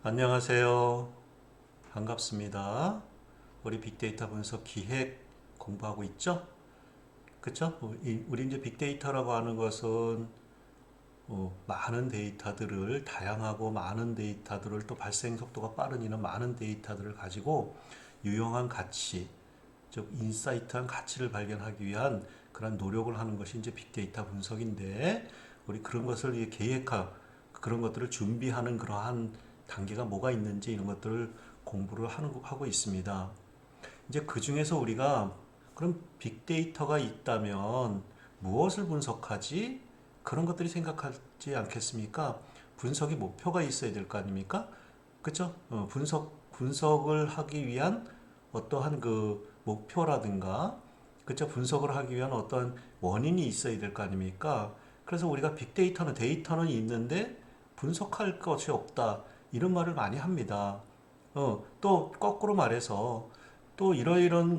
안녕하세요. 반갑습니다. 우리 빅데이터 분석 기획 공부하고 있죠? 그쵸? 우리 이제 빅데이터라고 하는 것은 많은 데이터들을, 다양하고 많은 데이터들을 또 발생 속도가 빠른 이런 많은 데이터들을 가지고 유용한 가치, 즉 인사이트한 가치를 발견하기 위한 그런 노력을 하는 것이 이제 빅데이터 분석인데, 우리 그런 것을 계획하, 그런 것들을 준비하는 그러한 단계가 뭐가 있는지 이런 것들을 공부를 하고 있습니다. 이제 그 중에서 우리가 그럼 빅데이터가 있다면 무엇을 분석하지? 그런 것들이 생각하지 않겠습니까? 분석의 목표가 있어야 될 거 아닙니까? 그쵸? 분석을 하기 위한 어떠한 그 목표라든가, 그쵸? 분석을 하기 위한 어떤 원인이 있어야 될 거 아닙니까? 그래서 우리가 데이터는 있는데 분석할 것이 없다. 이런 말을 많이 합니다. 또 거꾸로 말해서 또 이러이런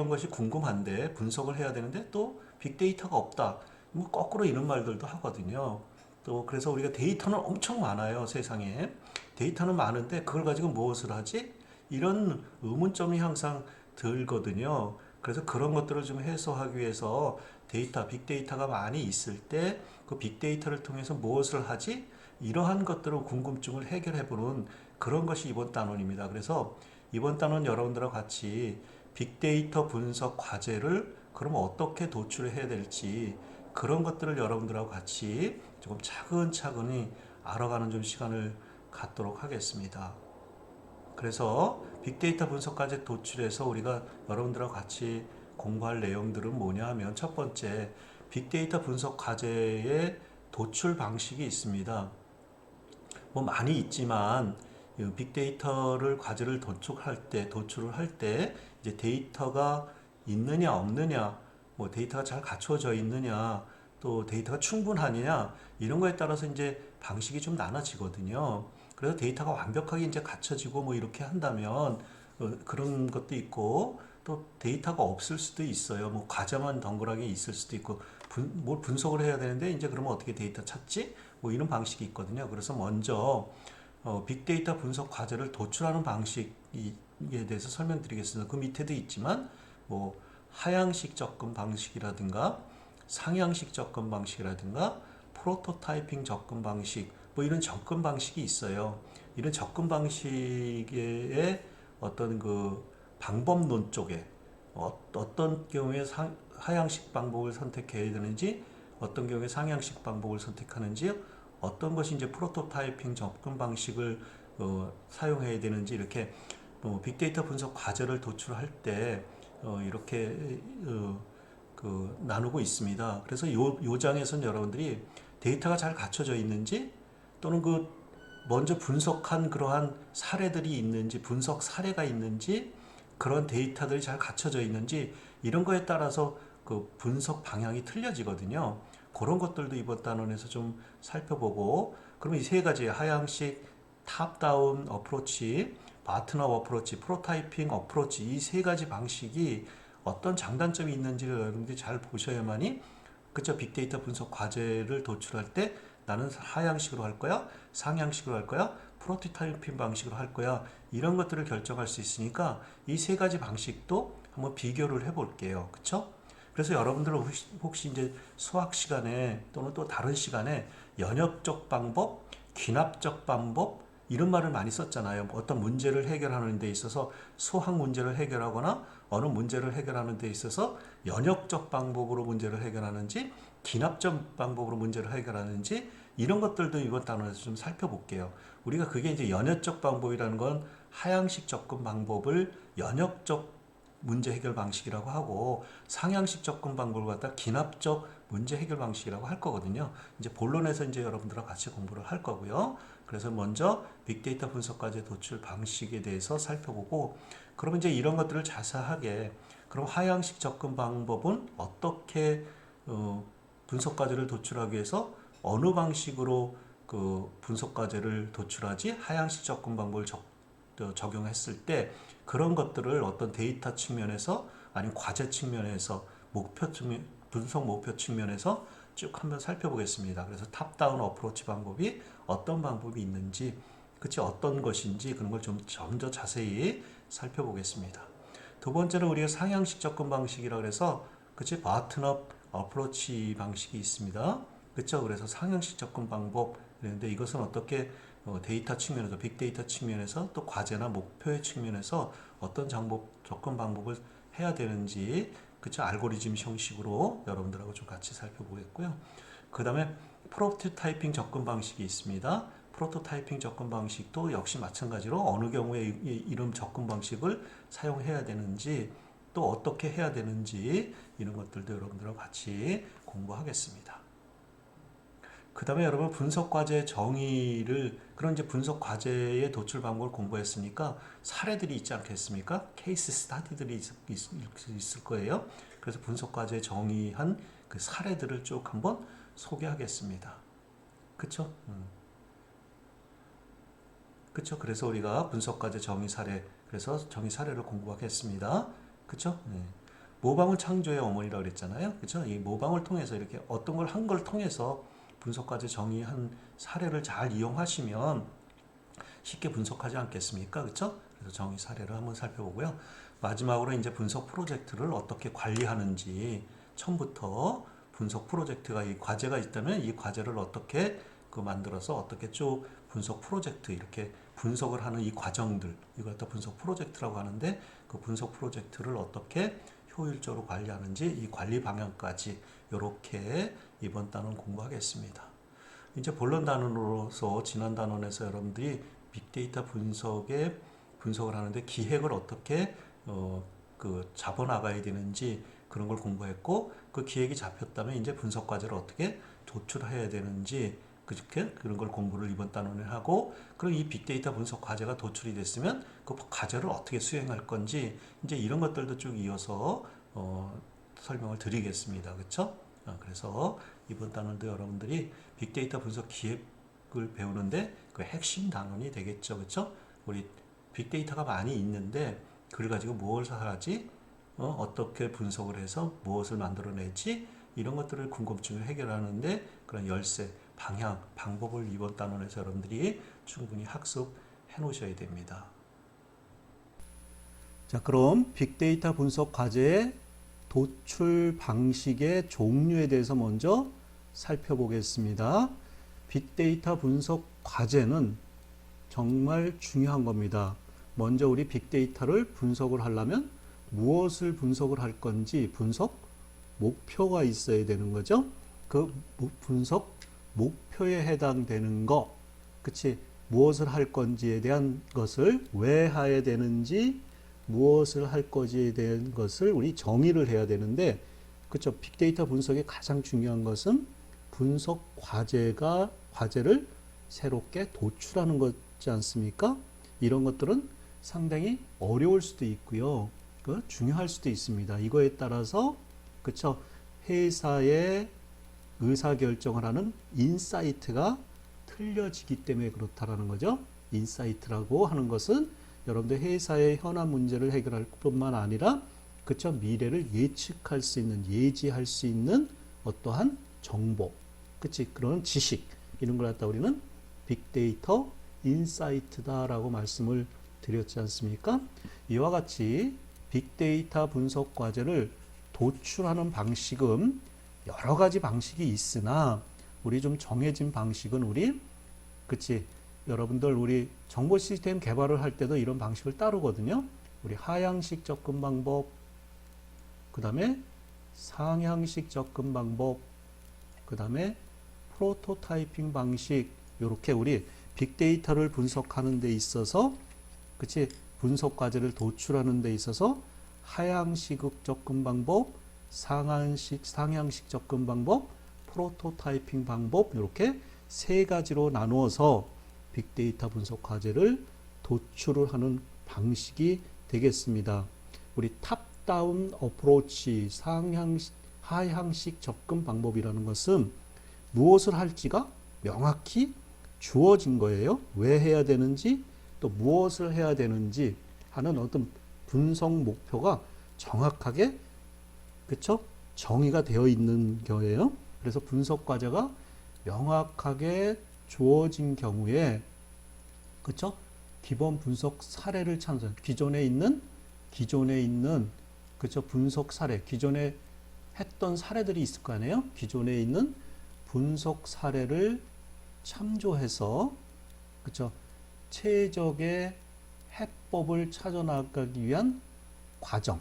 것이 궁금한데 분석을 해야 되는데 또 빅데이터가 없다. 뭐 거꾸로 이런 말들도 하거든요. 또 그래서 우리가 데이터는 엄청 많아요, 세상에. 데이터는 많은데 그걸 가지고 무엇을 하지? 이런 의문점이 항상 들거든요. 그래서 그런 것들을 좀 해소하기 위해서 빅데이터가 많이 있을 때 그 빅데이터를 통해서 무엇을 하지? 이러한 것들을 궁금증을 해결해 보는 그런 것이 이번 단원입니다. 그래서 이번 단원 여러분들과 같이 빅데이터 분석 과제를 그럼 어떻게 도출해야 될지 그런 것들을 여러분들하고 같이 조금 차근차근히 알아가는 좀 시간을 갖도록 하겠습니다. 그래서 빅데이터 분석까지 도출해서 우리가 여러분들하고 같이 공부할 내용들은 뭐냐 하면 첫 번째, 빅데이터 분석 과제의 도출 방식이 있습니다. 뭐 많이 있지만 빅데이터를 과제를 도출을 할 때 이제 데이터가 있느냐 없느냐, 뭐 데이터가 잘 갖춰져 있느냐, 또 데이터가 충분하느냐 이런 거에 따라서 이제 방식이 좀 나눠지거든요. 그래서 데이터가 완벽하게 이제 갖춰지고 뭐 이렇게 한다면 그런 것도 있고 또 데이터가 없을 수도 있어요. 뭐 과자만 덩그러니 있을 수도 있고 뭘 분석을 해야 되는데 이제 그러면 어떻게 데이터 찾지? 뭐 이런 방식이 있거든요. 그래서 먼저 빅데이터 분석 과제를 도출하는 방식에 대해서 설명드리겠습니다. 그 밑에도 있지만 뭐 하향식 접근 방식이라든가 상향식 접근 방식이라든가 프로토타이핑 접근 방식 뭐 이런 접근 방식이 있어요. 이런 접근 방식의 어떤 그 방법론 쪽에 어떤 경우에 하향식 방법을 선택해야 되는지 어떤 경우에 상향식 방법을 선택하는지 어떤 것이 이제 프로토타이핑 접근 방식을 사용해야 되는지 이렇게 빅데이터 분석 과제를 도출할 때 이렇게 나누고 있습니다. 그래서 요 장에서는 여러분들이 데이터가 잘 갖춰져 있는지 또는 그 먼저 분석한 그러한 사례들이 있는지 분석 사례가 있는지 그런 데이터들이 잘 갖춰져 있는지 이런 거에 따라서 그 분석 방향이 틀려지거든요. 그런 것들도 이번 단원에서 좀 살펴보고 그럼 이 세 가지 하향식 탑다운 어프로치, 바트너 어프로치, 프로타이핑 어프로치 이 세 가지 방식이 어떤 장단점이 있는지를 여러분들이 잘 보셔야만이 그쵸 빅데이터 분석 과제를 도출할 때 나는 하향식으로 할 거야, 상향식으로 할 거야, 프로토타이핑 방식으로 할 거야 이런 것들을 결정할 수 있으니까 이 세 가지 방식도 한번 비교를 해볼게요. 그쵸? 그래서 여러분들 혹시 이제 수학 시간에 또는 또 다른 시간에 연역적 방법, 귀납적 방법 이런 말을 많이 썼잖아요. 어떤 문제를 해결하는 데 있어서 수학 문제를 해결하거나 어느 문제를 해결하는 데 있어서 연역적 방법으로 문제를 해결하는지 기납적 방법으로 문제를 해결하는지 이런 것들도 이번 단원에서 좀 살펴볼게요. 우리가 그게 이제 연역적 방법이라는 건 하향식 접근 방법을 연역적 문제 해결 방식이라고 하고 상향식 접근 방법을 갖다 기납적 문제 해결 방식이라고 할 거거든요. 이제 본론에서 이제 여러분들과 같이 공부를 할 거고요. 그래서 먼저 빅데이터 분석까지 도출 방식에 대해서 살펴보고 그러면 이제 이런 것들을 자세하게 그럼 하향식 접근 방법은 어떻게 분석 과제를 도출하기 위해서 어느 방식으로 그 분석 과제를 도출하지 하향식 접근 방법을 적용했을 때 그런 것들을 어떤 데이터 측면에서 아니면 과제 측면에서 분석 목표 측면에서 쭉 한번 살펴보겠습니다. 그래서 탑다운 어프로치 방법이 어떤 방법이 있는지 그치? 어떤 것인지 그런 걸 좀 더 자세히 살펴보겠습니다. 두 번째로 우리가 상향식 접근 방식이라고 해서 그치? 바튼업 어프로치 방식이 있습니다. 그쵸? 그래서 상향식 접근 방법 그런데 이것은 어떻게 데이터 측면에서 빅데이터 측면에서 또 과제나 목표의 측면에서 어떤 접근 방법을 해야 되는지 그쵸? 알고리즘 형식으로 여러분들하고 좀 같이 살펴보겠고요. 그 다음에 프로토타이핑 접근 방식이 있습니다. 프로토타이핑 접근 방식도 역시 마찬가지로 어느 경우에 이런 접근 방식을 사용해야 되는지 또 어떻게 해야 되는지 이런 것들도 여러분들하고 같이 공부하겠습니다. 그 다음에 여러분 분석 과제 정의를 그런 이제 분석 과제의 도출 방법을 공부했으니까 사례들이 있지 않겠습니까? 케이스 스타디들이 있을 거예요. 그래서 분석 과제 정의한 그 사례들을 쭉 한번 소개하겠습니다. 그쵸? 그쵸? 그래서 우리가 분석 과제 정의 사례 그래서 정의 사례를 공부하겠습니다. 그쵸? 네. 모방을 창조의 어머니라고 그랬잖아요. 그쵸? 이 모방을 통해서 이렇게 어떤 걸 한 걸 통해서 분석까지 정의한 사례를 잘 이용하시면 쉽게 분석하지 않겠습니까? 그렇죠? 그래서 정의 사례를 한번 살펴보고요. 마지막으로 이제 분석 프로젝트를 어떻게 관리하는지 처음부터 분석 프로젝트가 이 과제가 있다면 이 과제를 어떻게 만들어서 어떻게 쭉 분석 프로젝트 이렇게 분석을 하는 이 과정들 이걸 갖다 분석 프로젝트라고 하는데 그 분석 프로젝트를 어떻게 효율적으로 관리하는지 이 관리 방향까지 이렇게 이번 단원 공부하겠습니다. 이제 본론 단원으로서 지난 단원에서 여러분들이 빅데이터 분석을 하는데 기획을 어떻게 잡아나가야 되는지 그런 걸 공부했고 그 기획이 잡혔다면 이제 분석 과제를 어떻게 도출해야 되는지 그런 걸 공부를 이번 단원에 하고 그럼 이 빅데이터 분석 과제가 도출이 됐으면 그 과제를 어떻게 수행할 건지 이제 이런 것들도 쭉 이어서 설명을 드리겠습니다. 그렇죠? 그래서 이번 단원도 여러분들이 빅데이터 분석 기획을 배우는데 그 핵심 단원이 되겠죠. 그렇죠? 우리 빅데이터가 많이 있는데 그걸 가지고 무엇을 하지? 어떻게 분석을 해서 무엇을 만들어내지? 이런 것들을 궁금증을 해결하는데 그런 열쇠, 방향, 방법을 이번 단원에서 여러분들이 충분히 학습해 놓으셔야 됩니다. 자, 그럼 빅데이터 분석 과제의 도출 방식의 종류에 대해서 먼저 살펴보겠습니다. 빅데이터 분석 과제는 정말 중요한 겁니다. 먼저 우리 빅데이터를 분석을 하려면 무엇을 분석을 할 건지 분석 목표가 있어야 되는 거죠. 그 분석 목표에 해당되는 거, 그치? 무엇을 할 건지에 대한 것을 왜 해야 되는지 무엇을 할 건지에 대한 것을 우리 정의를 해야 되는데 그렇죠. 빅데이터 분석의 가장 중요한 것은 분석 과제를 새롭게 도출하는 거지 않습니까? 이런 것들은 상당히 어려울 수도 있고요. 중요할 수도 있습니다. 이거에 따라서 그렇죠. 회사의 의사결정을 하는 인사이트가 틀려지기 때문에 그렇다라는 거죠. 인사이트라고 하는 것은 여러분들 회사의 현안 문제를 해결할 뿐만 아니라 그쵸 미래를 예측할 수 있는 예지할 수 있는 어떠한 정보 그치 그런 지식 이런 걸 갖다 우리는 빅데이터 인사이트다라고 말씀을 드렸지 않습니까? 이와 같이 빅데이터 분석 과제를 도출하는 방식은 여러 가지 방식이 있으나 우리 좀 정해진 방식은 우리 그치 여러분들 우리 정보 시스템 개발을 할 때도 이런 방식을 따르거든요. 우리 하향식 접근 방법, 그 다음에 상향식 접근 방법, 그 다음에 프로토타이핑 방식 이렇게 우리 빅데이터를 분석하는 데 있어서 그치 분석 과제를 도출하는 데 있어서 하향식 접근 방법, 상향식 접근 방법, 프로토타이핑 방법 이렇게 세 가지로 나누어서 빅데이터 분석 과제를 도출을 하는 방식이 되겠습니다. 우리 탑다운 어프로치, 하향식 접근 방법이라는 것은 무엇을 할지가 명확히 주어진 거예요. 왜 해야 되는지 또 무엇을 해야 되는지 하는 어떤 분석 목표가 정확하게 그쵸? 정의가 되어 있는 거예요. 그래서 분석 과제가 명확하게 주어진 경우에 그쵸? 기본 분석 사례를 찾는, 기존에 있는, 그쵸? 분석 사례, 기존에 했던 사례들이 있을 거 아니에요? 기존에 있는 분석 사례를 참조해서, 그쵸? 최적의 해법을 찾아 나가기 위한 과정.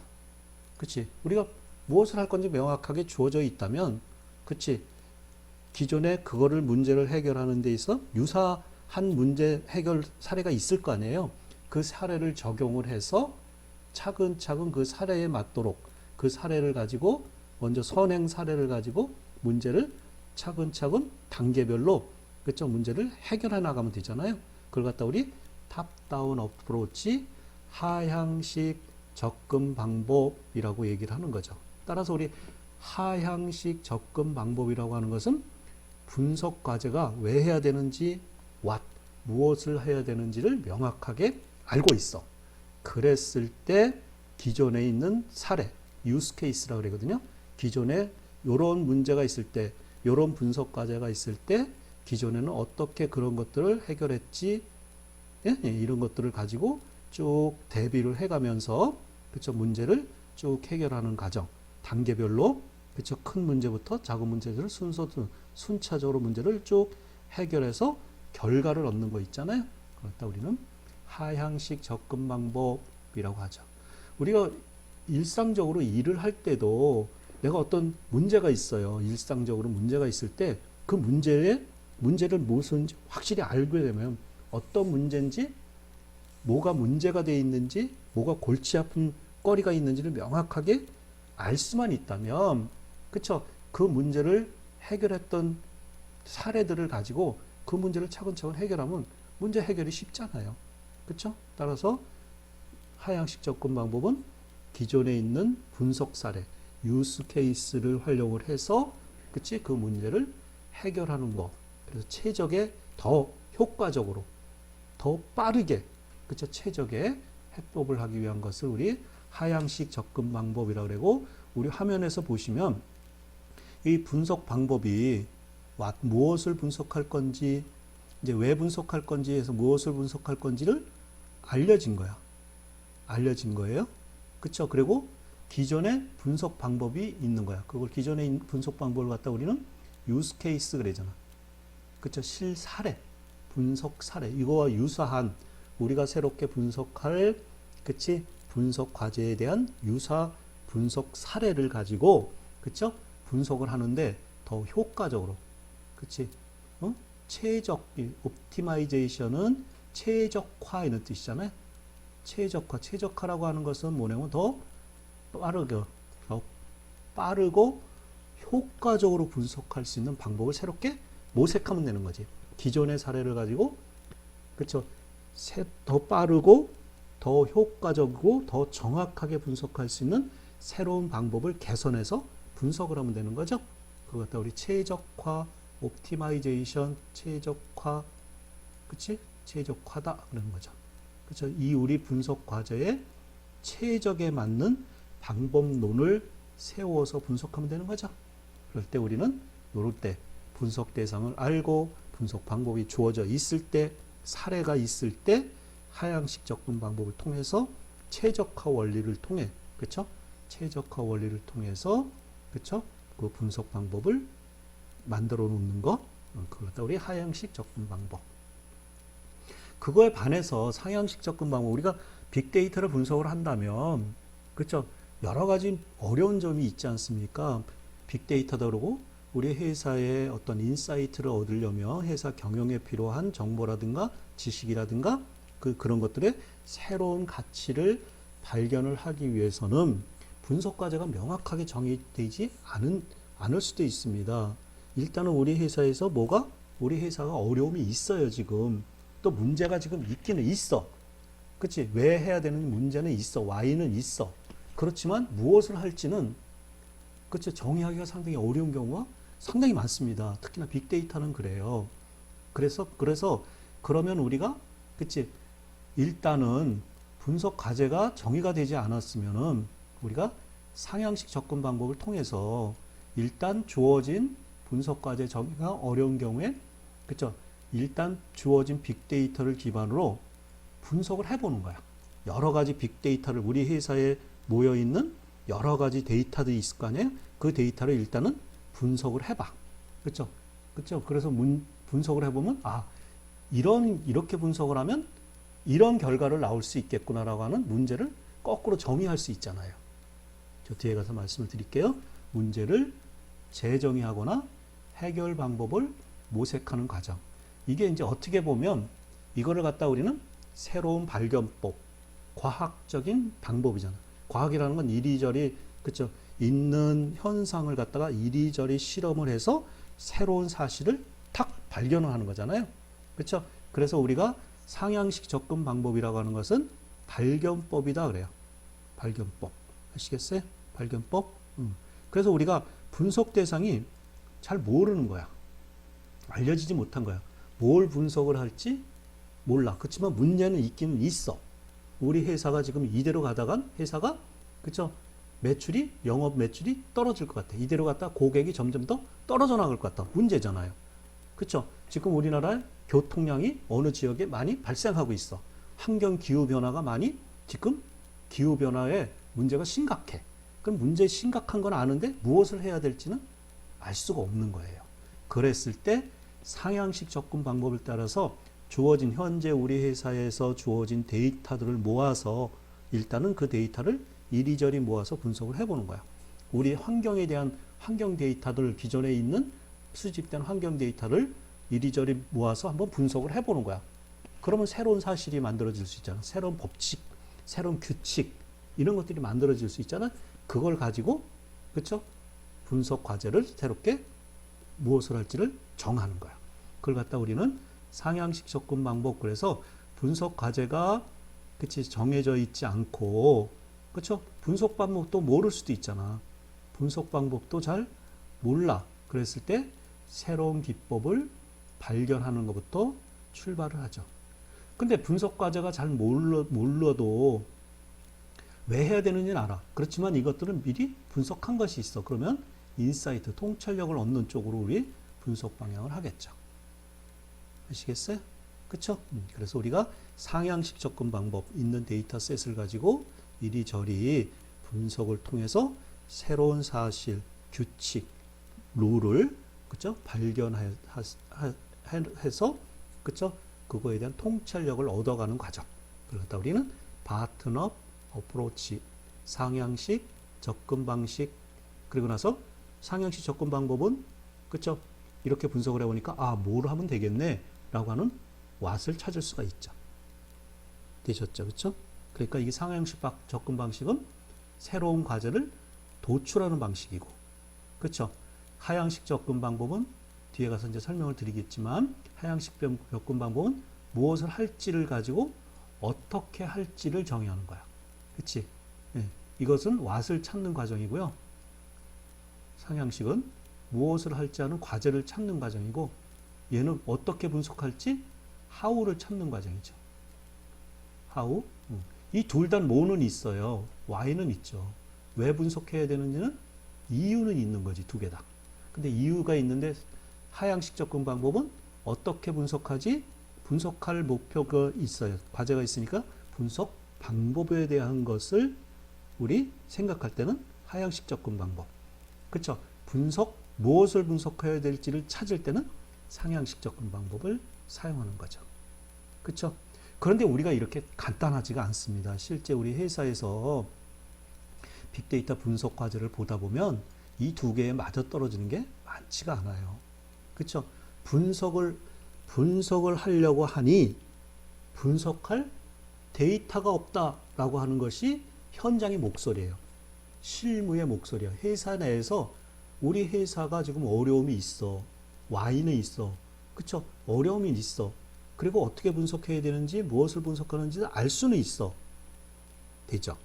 그치? 우리가 무엇을 할 건지 명확하게 주어져 있다면, 그치? 기존에 그거를 문제를 해결하는 데 있어 유사한 문제 해결 사례가 있을 거 아니에요. 그 사례를 적용을 해서 차근차근 그 사례에 맞도록 그 사례를 가지고 먼저 선행 사례를 가지고 문제를 차근차근 단계별로 그쪽 문제를 해결해 나가면 되잖아요. 그걸 갖다 우리 탑다운 어프로치 하향식 접근 방법이라고 얘기를 하는 거죠. 따라서 우리 하향식 접근 방법이라고 하는 것은 분석 과제가 왜 해야 되는지, 무엇을 해야 되는지를 명확하게 알고 있어. 그랬을 때 기존에 있는 사례, 유스 케이스라고 그러거든요. 기존에 이런 문제가 있을 때, 이런 분석 과제가 있을 때 기존에는 어떻게 그런 것들을 해결했지, 예? 이런 것들을 가지고 쭉 대비를 해가면서 그쵸 문제를 쭉 해결하는 과정, 단계별로 그쵸 큰 문제부터 작은 문제들을 순차적으로 문제를 쭉 해결해서 결과를 얻는 거 있잖아요. 그렇다 우리는 하향식 접근 방법이라고 하죠. 우리가 일상적으로 일을 할 때도 내가 어떤 문제가 있어요. 일상적으로 문제가 있을 때 그 문제를 무엇인지 확실히 알게 되면 어떤 문제인지, 뭐가 문제가 되어 있는지, 뭐가 골치 아픈 거리가 있는지를 명확하게 알 수만 있다면, 그쵸? 그 문제를 해결했던 사례들을 가지고 그 문제를 차근차근 해결하면 문제 해결이 쉽잖아요. 그쵸? 따라서 하향식 접근 방법은 기존에 있는 분석 사례, 유스 케이스를 활용을 해서, 그치? 그 문제를 해결하는 거. 그래서 최적의 더 효과적으로, 더 빠르게, 그쵸? 최적의 해법을 하기 위한 것을 우리 하향식 접근 방법이라고 그러고, 우리 화면에서 보시면 이 분석 방법이 무엇을 분석할 건지, 이제 왜 분석할 건지 해서 무엇을 분석할 건지를 알려진 거야. 알려진 거예요. 그쵸? 그리고 기존의 분석 방법이 있는 거야. 그걸 기존의 분석 방법을 갖다 우리는 유스 케이스 그러잖아. 그쵸? 실사례, 분석 사례. 이거와 유사한 우리가 새롭게 분석할, 그치? 분석 과제에 대한 유사 분석 사례를 가지고, 그쵸? 분석을 하는데 더 효과적으로, 그치? 옵티마이제이션은 최적화 이런 뜻이잖아요. 최적화라고 하는 것은 뭐냐면 더 빠르고 효과적으로 분석할 수 있는 방법을 새롭게 모색하면 되는 거지. 기존의 사례를 가지고, 그쵸? 더 빠르고 더 효과적이고 더 정확하게 분석할 수 있는 새로운 방법을 개선해서 분석을 하면 되는 거죠. 그것 다 우리 최적화, 옵티마이제이션, 최적화, 그치? 최적화다 그러는 거죠. 그렇죠? 이 우리 분석 과제에 최적에 맞는 방법론을 세워서 분석하면 되는 거죠. 그럴 때 우리는 이럴 때 분석 대상을 알고 분석 방법이 주어져 있을 때, 사례가 있을 때 하향식 접근 방법을 통해서 최적화 원리를 통해, 그렇죠? 최적화 원리를 통해서, 그렇죠? 그 분석 방법을 만들어 놓는 거, 그것도 우리 하향식 접근 방법. 그거에 반해서 상향식 접근 방법, 우리가 빅데이터를 분석을 한다면, 그렇죠? 여러 가지 어려운 점이 있지 않습니까? 빅데이터도 그러고 우리 회사의 어떤 인사이트를 얻으려면 회사 경영에 필요한 정보라든가 지식이라든가 그런 것들의 새로운 가치를 발견을 하기 위해서는 분석 과제가 명확하게 정의되지 않을 수도 있습니다. 일단은 우리 회사에서 우리 회사가 어려움이 있어요, 지금. 또 문제가 지금 있기는 있어. 그치? 왜 해야 되는 문제는 있어. Y는 있어. 그렇지만 무엇을 할지는, 그치? 정의하기가 상당히 어려운 경우가 상당히 많습니다. 특히나 빅데이터는 그래요. 그래서 그러면 우리가, 그치? 일단은 분석 과제가 정의가 되지 않았으면은 우리가 상향식 접근 방법을 통해서 일단 주어진 분석 과제 정의가 어려운 경우에, 그쵸? 일단 주어진 빅데이터를 기반으로 분석을 해보는 거야. 여러 가지 빅데이터를 우리 회사에 모여 있는 여러 가지 데이터들이 있을 거 아니에요? 그 데이터를 일단은 분석을 해봐. 그렇죠? 그렇죠? 그래서 분석을 해보면 이렇게 분석을 하면 이런 결과를 나올 수 있겠구나라고 하는 문제를 거꾸로 정의할 수 있잖아요. 저 뒤에 가서 말씀을 드릴게요. 문제를 재정의하거나 해결 방법을 모색하는 과정. 이게 이제 어떻게 보면 이거를 갖다 우리는 새로운 발견법, 과학적인 방법이잖아. 과학이라는 건 이리저리, 그쵸? 있는 현상을 갖다가 이리저리 실험을 해서 새로운 사실을 탁 발견을 하는 거잖아요. 그쵸? 그래서 우리가 상향식 접근 방법이라고 하는 것은 발견법이다 그래요. 발견법. 아시겠어요? 발견법. 그래서 우리가 분석 대상이 잘 모르는 거야. 알려지지 못한 거야. 뭘 분석을 할지 몰라. 그렇지만 문제는 있기는 있어. 우리 회사가 지금 이대로 가다간 회사가, 그쵸? 영업 매출이 떨어질 것 같아. 이대로 갔다 고객이 점점 더 떨어져 나갈 것 같다. 문제잖아요. 그쵸? 지금 우리나라의 교통량이 어느 지역에 많이 발생하고 있어. 환경 기후 변화가 많이 지금 기후 변화에 문제가 심각해. 그럼 문제 심각한 건 아는데 무엇을 해야 될지는 알 수가 없는 거예요. 그랬을 때 상향식 접근 방법을 따라서 주어진 현재 우리 회사에서 주어진 데이터들을 모아서 일단은 그 데이터를 이리저리 모아서 분석을 해보는 거야. 우리 환경에 대한 환경 데이터들, 기존에 있는 수집된 환경 데이터를 이리저리 모아서 한번 분석을 해보는 거야. 그러면 새로운 사실이 만들어질 수 있잖아. 새로운 법칙, 새로운 규칙, 이런 것들이 만들어질 수 있잖아. 그걸 가지고, 그쵸? 분석 과제를 새롭게 무엇을 할지를 정하는 거야. 그걸 갖다 우리는 상향식 접근 방법, 그래서 분석 과제가 그치 정해져 있지 않고, 그쵸? 분석 방법도 모를 수도 있잖아. 분석 방법도 잘 몰라. 그랬을 때 새로운 기법을 발견하는 것부터 출발을 하죠. 근데 분석 과제가 잘 몰라도 왜 해야 되는지는 알아. 그렇지만 이것들은 미리 분석한 것이 있어. 그러면 인사이트, 통찰력을 얻는 쪽으로 우리 분석 방향을 하겠죠. 아시겠어요? 그쵸? 그래서 우리가 상향식 접근 방법, 있는 데이터셋을 가지고 이리저리 분석을 통해서 새로운 사실, 규칙, 룰을, 그쵸? 발견해서, 그쵸? 그거에 대한 통찰력을 얻어가는 과정. 그러다 우리는 바튼업 어프로치, 상향식 접근 방식, 그리고 나서 상향식 접근 방법은, 그쵸? 이렇게 분석을 해보니까 뭘 하면 되겠네 라고 하는 왓을 찾을 수가 있죠. 되셨죠? 그쵸? 그러니까 이 상향식 접근 방식은 새로운 과제를 도출하는 방식이고, 그쵸? 하향식 접근 방법은 뒤에 가서 이제 설명을 드리겠지만, 하향식 접근 방법은 무엇을 할지를 가지고 어떻게 할지를 정의하는 거야. 그치? 예. 이것은 왓을 찾는 과정이고요. 상향식은 무엇을 할지 하는 과제를 찾는 과정이고, 얘는 어떻게 분석할지 how를 찾는 과정이죠. how. 이 둘 다 뭐는 있어요. why는 있죠. 왜 분석해야 되는지는 이유는 있는 거지, 두 개 다. 근데 이유가 있는데 하향식 접근 방법은 어떻게 분석하지? 분석할 목표가 있어요. 과제가 있으니까 분석 방법에 대한 것을 우리 생각할 때는 하향식 접근 방법. 그쵸? 무엇을 분석해야 될지를 찾을 때는 상향식 접근 방법을 사용하는 거죠. 그쵸? 그런데 우리가 이렇게 간단하지가 않습니다. 실제 우리 회사에서 빅데이터 분석 과제를 보다 보면 이 두 개에 맞아떨어지는 게 많지가 않아요. 그쵸? 분석을 하려고 하니 분석할 데이터가 없다라고 하는 것이 현장의 목소리예요. 실무의 목소리야. 회사 내에서 우리 회사가 지금 어려움이 있어. Y는 있어. 그쵸? 어려움이 있어. 그리고 어떻게 분석해야 되는지, 무엇을 분석하는지 알 수는 있어. 되죠?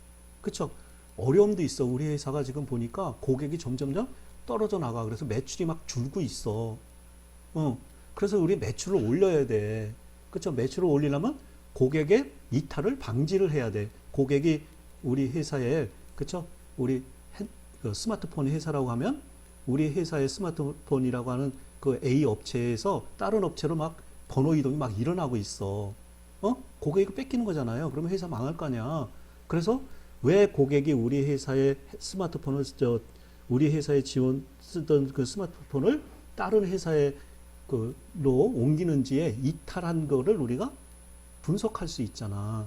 그쵸? 어려움도 있어. 우리 회사가 지금 보니까 고객이 점점점 떨어져 나가. 그래서 매출이 막 줄고 있어. 그래서 우리 매출을 올려야 돼. 그쵸? 매출을 올리려면 고객의 이탈을 방지를 해야 돼. 고객이 우리 회사에, 그쵸? 우리 스마트폰 회사라고 하면 우리 회사의 스마트폰이라고 하는 그 A 업체에서 다른 업체로 막 번호 이동이 막 일어나고 있어. 고객이 뺏기는 거잖아요. 그러면 회사 망할 거 아니야. 그래서 왜 고객이 우리 회사의 스마트폰을 우리 회사에 지원 쓰던 그 스마트폰을 다른 회사에 그로 옮기는지에 이탈한 거를 우리가 분석할 수 있잖아.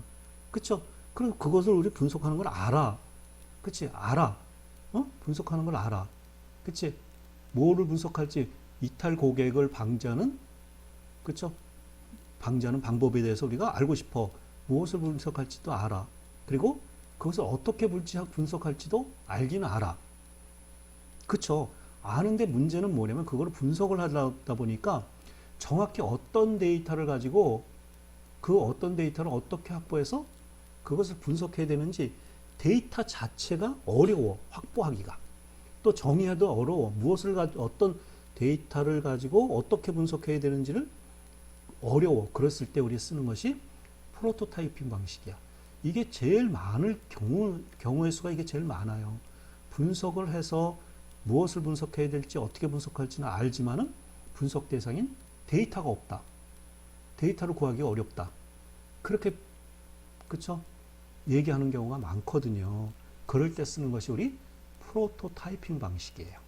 그쵸? 그럼 그것을 우리 분석하는 걸 알아. 그치? 알아. 분석하는 걸 알아. 그치? 뭐를 분석할지 이탈 고객을 방지하는, 그쵸? 방지하는 방법에 대해서 우리가 알고 싶어. 무엇을 분석할지도 알아. 그리고 그것을 어떻게 분석할지도 알기는 알아. 그쵸? 아는데 문제는 뭐냐면 그거를 분석을 하다 보니까 정확히 어떤 데이터를 가지고 그 어떤 데이터를 어떻게 확보해서 그것을 분석해야 되는지 데이터 자체가 어려워. 확보하기가. 또 정의하기도 어려워. 어떤 데이터를 가지고 어떻게 분석해야 되는지를 어려워. 그랬을 때 우리 쓰는 것이 프로토타이핑 방식이야. 이게 제일 많을 경우의 수가 이게 제일 많아요. 분석을 해서 무엇을 분석해야 될지 어떻게 분석할지는 알지만은 분석 대상인 데이터가 없다. 데이터를 구하기 어렵다. 그렇게, 그쵸? 얘기하는 경우가 많거든요. 그럴 때 쓰는 것이 우리 프로토타이핑 방식이에요.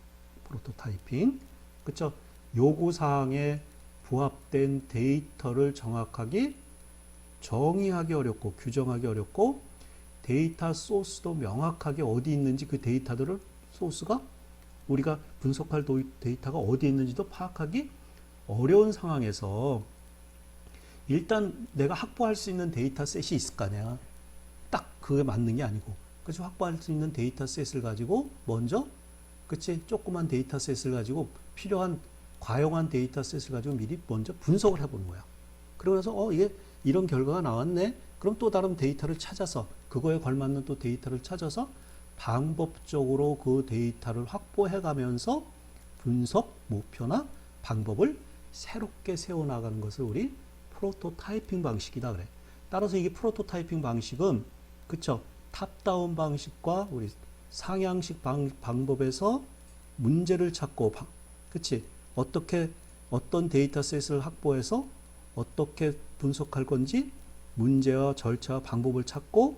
프로토타이핑. 그쵸? 요구사항에 부합된 데이터를 정확하게 정의하기 어렵고 규정하기 어렵고 데이터 소스도 명확하게 어디 있는지 그 데이터들을 소스가 우리가 분석할 데이터가 어디 있는지도 파악하기 어려운 상황에서 일단 내가 확보할 수 있는 데이터셋이 있을 거 아니야. 딱 그게 맞는 게 아니고. 그래서 확보할 수 있는 데이터셋을 가지고 먼저 그치 조그만 데이터셋을 가지고 필요한 과용한 데이터셋을 가지고 미리 먼저 분석을 해보는 거야. 그러고 나서 이게 이런 결과가 나왔네. 그럼 또 다른 데이터를 찾아서 그거에 걸맞는 또 데이터를 찾아서 방법적으로 그 데이터를 확보해 가면서 분석 목표나 방법을 새롭게 세워나가는 것을 우리 프로토타이핑 방식이다 그래. 따라서 이게 프로토타이핑 방식은 그쵸? 탑다운 방식과 우리 상향식 방법에서 문제를 찾고 그치? 어떤 데이터셋을 확보해서 어떻게 분석할 건지 문제와 절차와 방법을 찾고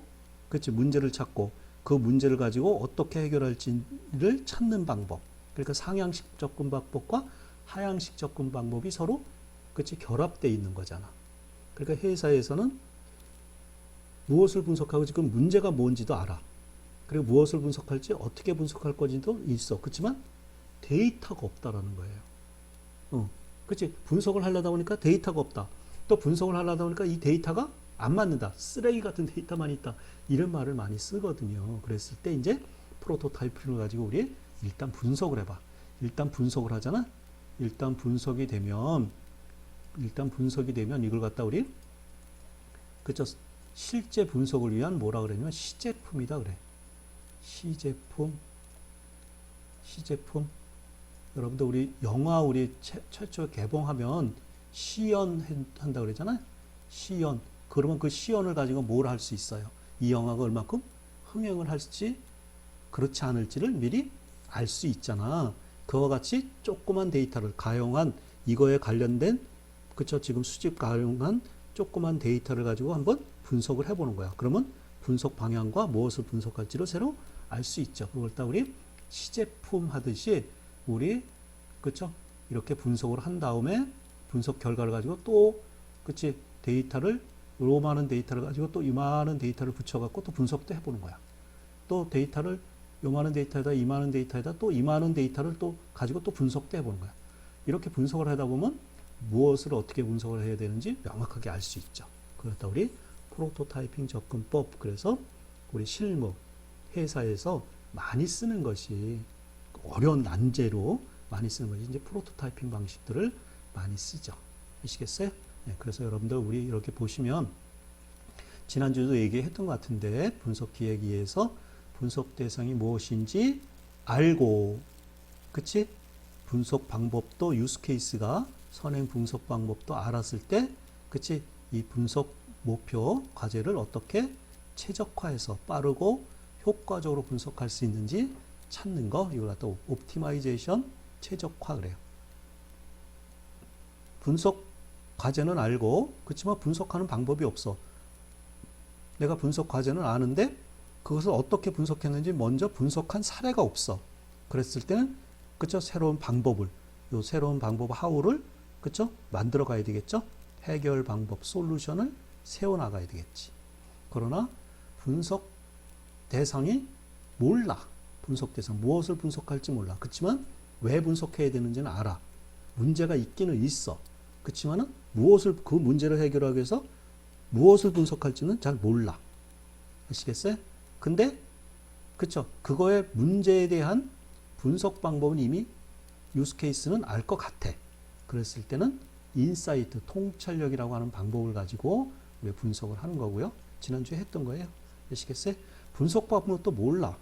그치? 문제를 찾고 그 문제를 가지고 어떻게 해결할지를 찾는 방법. 그러니까 상향식 접근 방법과 하향식 접근 방법이 서로 그치? 결합되어 있는 거잖아. 그러니까 회사에서는 무엇을 분석하고 지금 문제가 뭔지도 알아. 그리고 무엇을 분석할지 어떻게 분석할 건지도 있어. 그렇지만 데이터가 없다라는 거예요. 그치? 분석을 하려다 보니까 데이터가 없다. 또 분석을 하려다 보니까 이 데이터가 안 맞는다. 쓰레기 같은 데이터만 있다. 이런 말을 많이 쓰거든요. 그랬을 때 이제 프로토타입을 가지고 우리 일단 분석을 해봐. 일단 분석을 하잖아. 일단 분석이 되면 이걸 갖다 우리 그쵸? 실제 분석을 위한 뭐라 그러냐면 시제품이다 그래. 시제품. 여러분들 우리 영화 최초 개봉하면 시연 한다 그러잖아요. 시연. 그러면 그 시연을 가지고 뭘 할 수 있어요? 이 영화가 얼마큼 흥행을 할지 그렇지 않을지를 미리 알 수 있잖아. 그와 같이 조그만 데이터를 가용한 이거에 관련된 그쵸? 지금 수집 가용한 조그만 데이터를 가지고 한번 분석을 해보는 거야. 그러면 분석 방향과 무엇을 분석할지를 새로 알 수 있죠. 그걸 다 우리 시제품 하듯이 우리 그쵸? 이렇게 분석을 한 다음에 분석 결과를 가지고 또 그치? 요 많은 데이터를 가지고 또 이만한 데이터를 붙여갖고 또 분석도 해보는 거야. 또 데이터를 요 많은 데이터에다 이 많은 데이터에다 또 이 많은 데이터를 또 가지고 또 분석도 해보는 거야. 이렇게 분석을 하다 보면 무엇을 어떻게 분석을 해야 되는지 명확하게 알 수 있죠. 그렇다 우리 프로토타이핑 접근법. 그래서 우리 실무 회사에서 많이 쓰는 것이 어려운 난제로 많이 쓰는 것이 이제 프로토타이핑 방식들을 많이 쓰죠. 아시겠어요? 네, 그래서 여러분들 우리 이렇게 보시면 지난주에도 얘기했던 것 같은데 분석 기획위에서 분석 대상이 무엇인지 알고 그치? 분석 방법도 유스 케이스가 선행 분석 방법도 알았을 때 그치? 이 분석 목표 과제를 어떻게 최적화해서 빠르고 효과적으로 분석할 수 있는지 찾는 거 이걸 갖다 옵티마이제이션 최적화 그래요. 분석 과제는 알고, 그렇지만 분석하는 방법이 없어. 내가 분석 과제는 아는데 그것을 어떻게 분석했는지 먼저 분석한 사례가 없어. 그랬을 때는 그쵸 새로운 방법을 요 새로운 방법 하우를 그쵸 만들어 가야 되겠죠. 해결 방법 솔루션을 세워 나가야 되겠지. 그러나 분석 대상이 몰라. 분석 대상 무엇을 분석할지 몰라. 그렇지만 왜 분석해야 되는지는 알아. 문제가 있기는 있어. 그렇지만은 무엇을 그 문제를 해결하기 위해서 무엇을 분석할지는 잘 몰라. 아시겠어요? 근데 그쵸 그거의 문제에 대한 분석 방법은 이미 유스 케이스는 알 것 같아. 그랬을 때는 인사이트 통찰력이라고 하는 방법을 가지고 우리 분석을 하는 거고요. 지난주에 했던 거예요. 아시겠어요? 분석 방법도 몰라.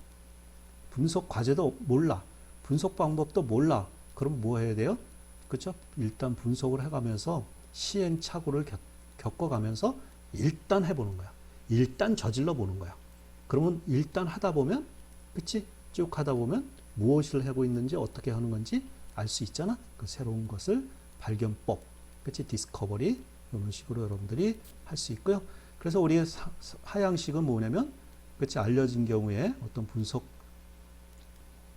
분석 과제도 몰라. 분석 방법도 몰라. 그럼 뭐 해야 돼요? 그렇죠? 일단 분석을 해가면서 시행착오를 겪어가면서 일단 해보는 거야. 일단 저질러 보는 거야. 그러면 일단 하다 보면, 그치? 쭉 하다 보면 무엇을 하고 있는지 어떻게 하는 건지 알 수 있잖아. 그 새로운 것을 발견법, 그치? 디스커버리 이런 식으로 여러분들이 할 수 있고요. 그래서 우리의 하향식은 뭐냐면, 그치? 알려진 경우에 어떤 분석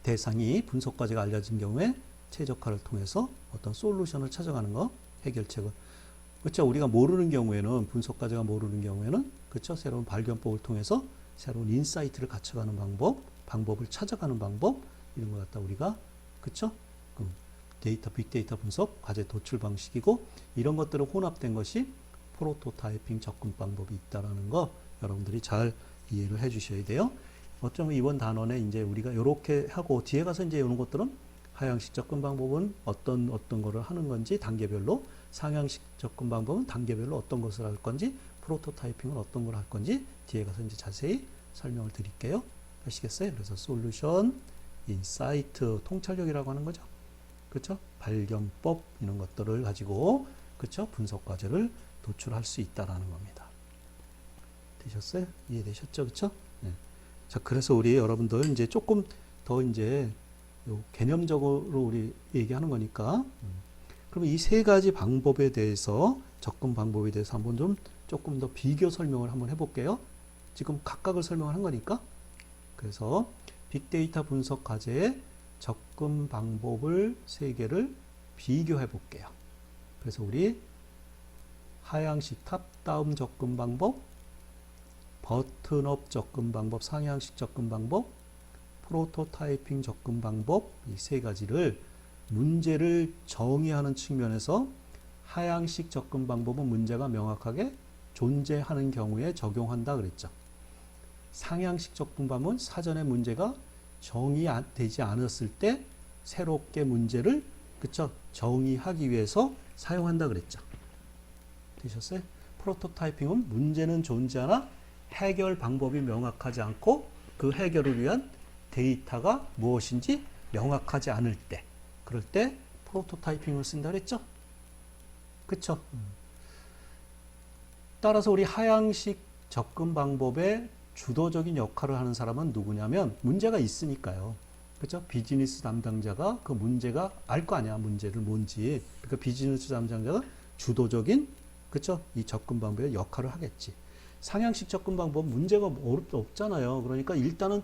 대상이 분석 과제가 알려진 경우에 최적화를 통해서 어떤 솔루션을 찾아가는 거, 해결책을. 그렇죠. 우리가 모르는 경우에는 분석 과제가 모르는 경우에는 그렇죠. 새로운 발견법을 통해서 새로운 인사이트를 갖춰가는 방법, 방법을 찾아가는 방법 이런 것 갖다 우리가 그렇죠. 데이터 빅데이터 분석 과제 도출 방식이고 이런 것들을 혼합된 것이 프로토타이핑 접근 방법이 있다라는 거 여러분들이 잘 이해를 해주셔야 돼요. 어쩌면 이번 단원에 이제 우리가 이렇게 하고 뒤에 가서 이제 이런 것들은 하향식 접근 방법은 어떤 거를 하는 건지 단계별로, 상향식 접근 방법은 단계별로 어떤 것을 할 건지, 프로토타이핑은 어떤 걸 할 건지 뒤에 가서 이제 자세히 설명을 드릴게요. 아시겠어요? 그래서 솔루션, 인사이트, 통찰력이라고 하는 거죠. 그렇죠? 발견법 이런 것들을 가지고 그렇죠? 분석 과제를 도출할 수 있다라는 겁니다. 되셨어요? 이해되셨죠? 그렇죠? 네. 자, 그래서 우리 여러분들 이제 조금 더 이제 개념적으로 우리 얘기하는 거니까 그러면 이 세 가지 방법에 대해서 접근 방법에 대해서 한번 좀 조금 더 비교 설명을 한번 해볼게요. 지금 각각을 설명을 한 거니까. 그래서 빅데이터 분석 과제의 접근 방법을 세 개를 비교해 볼게요. 그래서 우리 하향식 탑다운 접근 방법, 버튼업 접근 방법, 상향식 접근 방법, 프로토타이핑 접근 방법 이 세 가지를 문제를 정의하는 측면에서 하향식 접근 방법은 문제가 명확하게 존재하는 경우에 적용한다 그랬죠. 상향식 접근 방법은 사전에 문제가 정의되지 않았을 때 새롭게 문제를 그쵸 정의하기 위해서 사용한다 그랬죠. 되셨어요? 프로토타이핑은 문제는 존재하나 해결 방법이 명확하지 않고 그 해결을 위한 데이터가 무엇인지 명확하지 않을 때 그럴 때 프로토타이핑을 쓴다 그랬죠? 그쵸? 따라서 우리 하향식 접근 방법의 주도적인 역할을 하는 사람은 누구냐면 문제가 있으니까요. 그렇죠? 비즈니스 담당자가 그 문제가 알 거 아니야. 문제를 뭔지. 그러니까 비즈니스 담당자가 주도적인 그렇죠? 이 접근 방법의 역할을 하겠지. 상향식 접근 방법은 문제가 없잖아요. 그러니까 일단은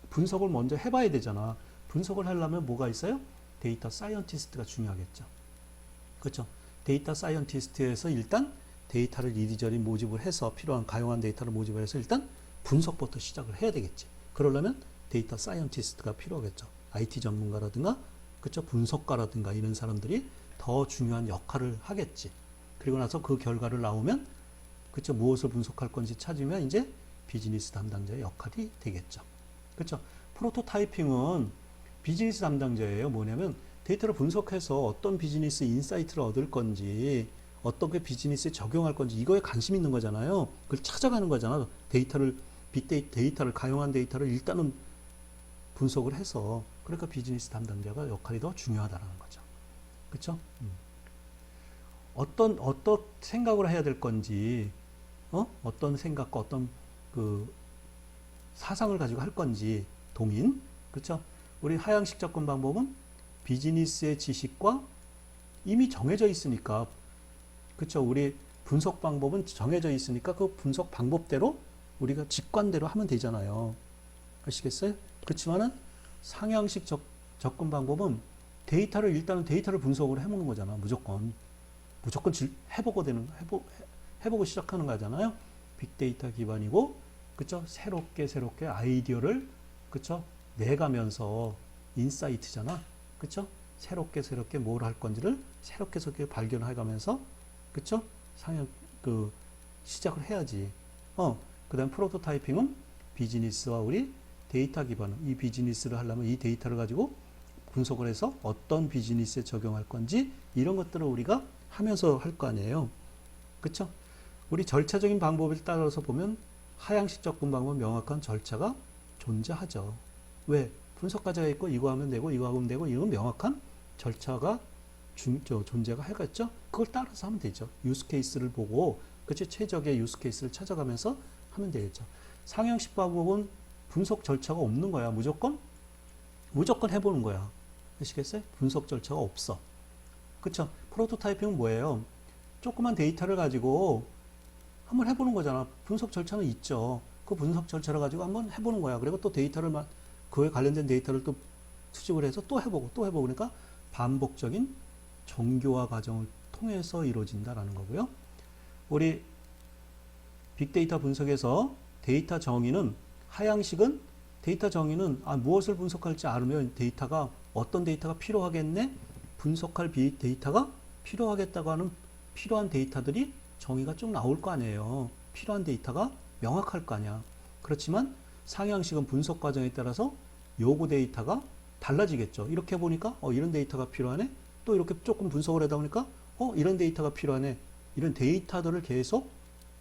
분석을 먼저 해봐야 되잖아. 분석을 하려면 뭐가 있어요? 데이터 사이언티스트가 중요하겠죠. 그렇죠? 데이터 사이언티스트에서 일단 데이터를 이리저리 모집을 해서 필요한 가용한 데이터를 모집을 해서 일단 분석부터 시작을 해야 되겠지. 그러려면 데이터 사이언티스트가 필요하겠죠. IT 전문가라든가, 그쵸? 분석가라든가 이런 사람들이 더 중요한 역할을 하겠지. 그리고 나서 그 결과를 나오면, 그쵸? 무엇을 분석할 건지 찾으면 이제 비즈니스 담당자의 역할이 되겠죠. 그쵸? 프로토타이핑은 비즈니스 담당자예요. 뭐냐면 데이터를 분석해서 어떤 비즈니스 인사이트를 얻을 건지, 어떻게 비즈니스에 적용할 건지 이거에 관심 있는 거잖아요. 그걸 찾아가는 거잖아. 빅데이터를 가용한 데이터를 일단은 분석을 해서 그러니까 비즈니스 담당자가 역할이 더 중요하다는 거죠. 그렇죠? 어떤 생각을 해야 될 건지, 어떤 생각과 어떤 그 사상을 가지고 할 건지 동인, 그렇죠? 우리 하향식 접근 방법은 비즈니스의 지식과 이미 정해져 있으니까, 그쵸? 우리 분석 방법은 정해져 있으니까 그 분석 방법대로 우리가 직관대로 하면 되잖아요. 아시겠어요? 그렇지만은 상향식 접근 방법은 일단은 데이터를 분석을 해보는 거잖아. 무조건 해보고 시작하는 거잖아요. 빅데이터 기반이고, 그쵸? 새롭게 아이디어를, 그쵸? 내가면서 인사이트잖아. 그쵸? 새롭게 뭘 할 건지를 새롭게 발견해 가면서, 그쵸? 시작을 해야지. 그 다음 프로토타이핑은 비즈니스와 우리 데이터 기반, 이 비즈니스를 하려면 이 데이터를 가지고 분석을 해서 어떤 비즈니스에 적용할 건지 이런 것들을 우리가 하면서 할 거 아니에요. 그쵸? 우리 절차적인 방법을 따라서 보면 하향식 접근 방법은 명확한 절차가 존재하죠. 왜? 분석 과제가 있고 이거 하면 되고 이거 하면 되고 이런 명확한 절차가 존재가 해갔죠. 그걸 따라서 하면 되죠. 유스 케이스를 보고 그치 최적의 유스 케이스를 찾아가면서 하면 되겠죠. 상향식 방법은 분석 절차가 없는 거야. 무조건 해보는 거야. 아시겠어요? 분석 절차가 없어. 그쵸? 프로토타이핑은 뭐예요? 조그만 데이터를 가지고 한번 해보는 거잖아. 분석 절차는 있죠. 그 분석 절차를 가지고 한번 해보는 거야. 그리고 또 그에 관련된 데이터를 또 수집을 해서 또 해보고 그러니까 반복적인 정교화 과정을 통해서 이루어진다라는 거고요. 우리 빅데이터 분석에서 데이터 정의는 무엇을 분석할지 알으면 어떤 데이터가 필요하겠네? 분석할 데이터가 필요하겠다고 하는 필요한 데이터들이 정의가 쭉 나올 거 아니에요. 필요한 데이터가 명확할 거 아니야. 그렇지만 상향식은 분석 과정에 따라서 요구 데이터가 달라지겠죠. 이렇게 보니까 이런 데이터가 필요하네. 또 이렇게 조금 분석을 하다 보니까 이런 데이터가 필요하네. 이런 데이터들을 계속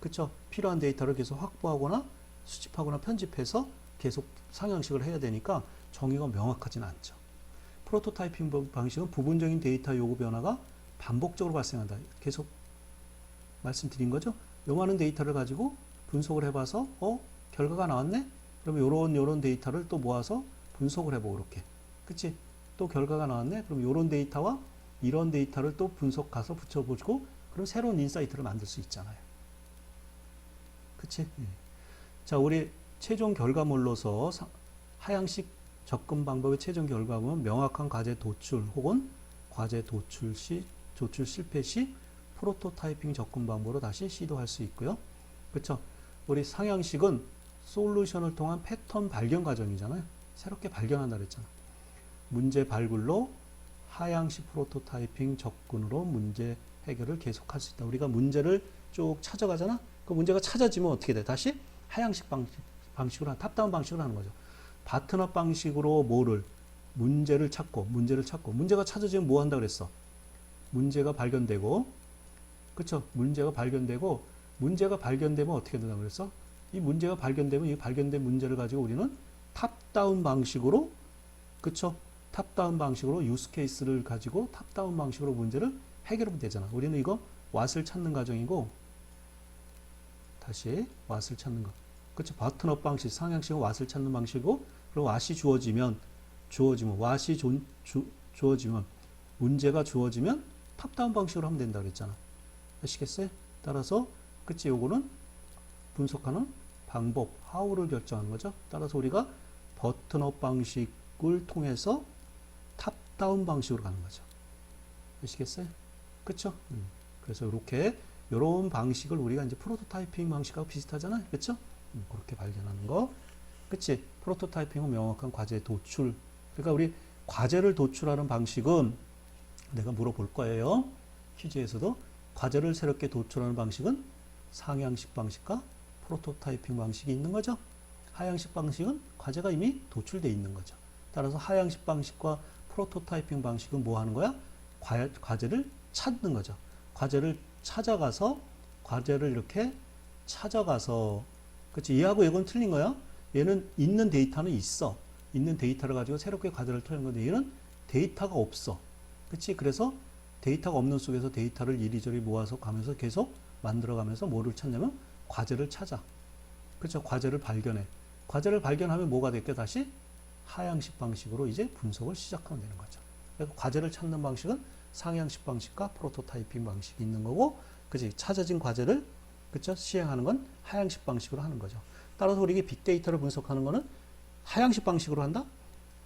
그쵸? 필요한 데이터를 계속 확보하거나 수집하거나 편집해서 계속 상향식을 해야 되니까 정의가 명확하진 않죠. 프로토타이핑 방식은 부분적인 데이터 요구 변화가 반복적으로 발생한다. 계속 말씀드린 거죠. 요만한 데이터를 가지고 분석을 해봐서 결과가 나왔네? 그러면 요런 데이터를 또 모아서 분석을 해보고 이렇게. 그치? 또 결과가 나왔네? 그럼 요런 데이터와 이런 데이터를 또 분석 가서 붙여보고 그럼 새로운 인사이트를 만들 수 있잖아요. 그치? 자, 우리 최종 결과물로서 하향식 접근 방법의 최종 결과물은 명확한 과제 도출 혹은 과제 도출 실패 시 프로토타이핑 접근 방법으로 다시 시도할 수 있고요. 그렇죠? 우리 상향식은 솔루션을 통한 패턴 발견 과정이잖아요. 새롭게 발견한다 그랬잖아. 문제 발굴로 하향식 프로토타이핑 접근으로 문제 해결을 계속할 수 있다. 우리가 문제를 쭉 찾아가잖아. 그 문제가 찾아지면 어떻게 돼? 다시 하향식 방식으로 탑다운 방식으로 하는 거죠. 바트너 방식으로 문제를 찾고 문제가 찾아지면 뭐 한다 그랬어? 문제가 발견되고 그쵸? 문제가 발견되면 어떻게 된다 그랬어? 이 문제가 발견되면 이 발견된 문제를 가지고 우리는 탑다운 방식으로 그쵸? 탑다운 방식으로 유스 케이스를 가지고 탑다운 방식으로 문제를 해결하면 되잖아. 우리는 이거 왓을 찾는 과정이고 다시 왓을 찾는 거. 그쵸? 바튼업 방식, 상향식은 왓을 찾는 방식이고 그리고 왓이 주어지면 문제가 주어지면 탑다운 방식으로 하면 된다 그랬잖아. 아시겠어요? 따라서 그치? 요거는 분석하는 방법, how를 결정하는 거죠. 따라서 우리가 버튼업 방식을 통해서 탑다운 방식으로 가는 거죠. 아시겠어요? 그쵸? 그래서 요런 방식을 우리가 이제 프로토타이핑 방식하고 비슷하잖아요. 그쵸? 그렇게 발견하는 거. 그치? 프로토타이핑은 명확한 과제 도출. 그러니까 우리 과제를 도출하는 방식은 내가 물어볼 거예요. 퀴즈에서도 과제를 새롭게 도출하는 방식은 상향식 방식과 프로토타이핑 방식이 있는 거죠. 하향식 방식은 과제가 이미 도출되어 있는 거죠. 따라서 하향식 방식과 프로토타이핑 방식은 뭐 하는 거야? 과제를 찾는 거죠. 과제를 이렇게 찾아가서 그치? 얘하고 이건 틀린 거야. 얘는 있는 데이터는 있어. 있는 데이터를 가지고 새롭게 과제를 틀는 건데 얘는 데이터가 없어. 그치? 그래서 데이터가 없는 속에서 데이터를 이리저리 모아서 가면서 계속 만들어가면서 뭐를 찾냐면 과제를 찾아. 그렇죠? 과제를 발견해. 과제를 발견하면 뭐가 될게 다시 하향식 방식으로 이제 분석을 시작하면 되는 거죠. 그래서 과제를 찾는 방식은 상향식 방식과 프로토타이핑 방식이 있는 거고 그치? 찾아진 과제를, 그쵸? 시행하는 건 하향식 방식으로 하는 거죠. 따라서 우리가 빅데이터를 분석하는 거는 하향식 방식으로 한다?